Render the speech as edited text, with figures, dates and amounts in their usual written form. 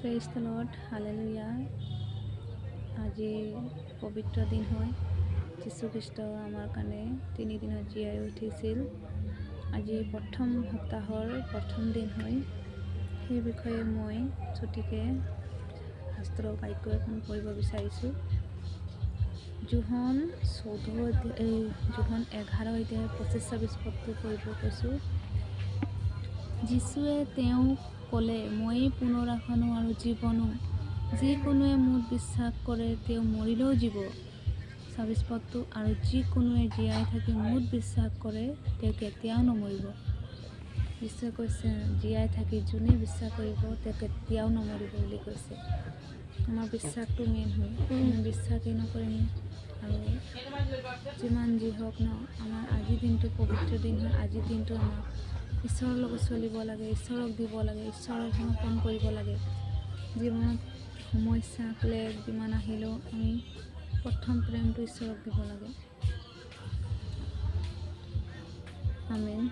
Praise the lord, hallelujah. আজি পবিত্ৰ দিন হয়। যীশুখ্ৰীষ্ট আমাৰ কাৰণে 3 দিনত জীয়াই উঠিছিল। আজি প্ৰথম সপ্তাহৰ প্ৰথম দিন হয়। সেই বিষয়ে মই ছুটিকৈ শাস্ত্ৰৰ বাক্য এখন পঢ়িব বিচাৰিছোঁ। জোহন 11 অধ্যায় 25-26 পদটো পঢ়িব কৈছোঁ। যীশুৱে তেওঁক ক'লে, ময়েই পুনৰুত্থান আৰু জীৱনো। যিকোনোৱে মোক বিশ্বাস কৰে তেওঁ মৰিলেও জীৱ। 26 পদটো, আৰু যিকোনোৱে জীয়াই থাকি মোক বিশ্বাস কৰে তেওঁ কেতিয়াও নমৰিব। যীশুৱে কৈছে জীয়াই থাকি যোনে বিশ্বাস কৰিব তেওঁ কেতিয়াও নমৰিব বুলি কৈছে। আমাৰ বিশ্বাসটো মেইন হয়। আমি বিশ্বাসেই নকৰিম আৰু যিমান যি হওক ন, আমাৰ আজিৰ দিনটো পবিত্ৰ দিন হয়। আজিৰ দিনটো আমাক ঈশ্বৰৰ লগত চলিব লাগে, ঈশ্বৰক দিব লাগে, ঈশ্বৰক সমৰ্পণ কৰিব লাগে। জীৱনত সমস্যা ক্লেশ যিমান আহিলেও আমি প্ৰথম প্ৰেমটো ঈশ্বৰক দিব লাগে। আমেন।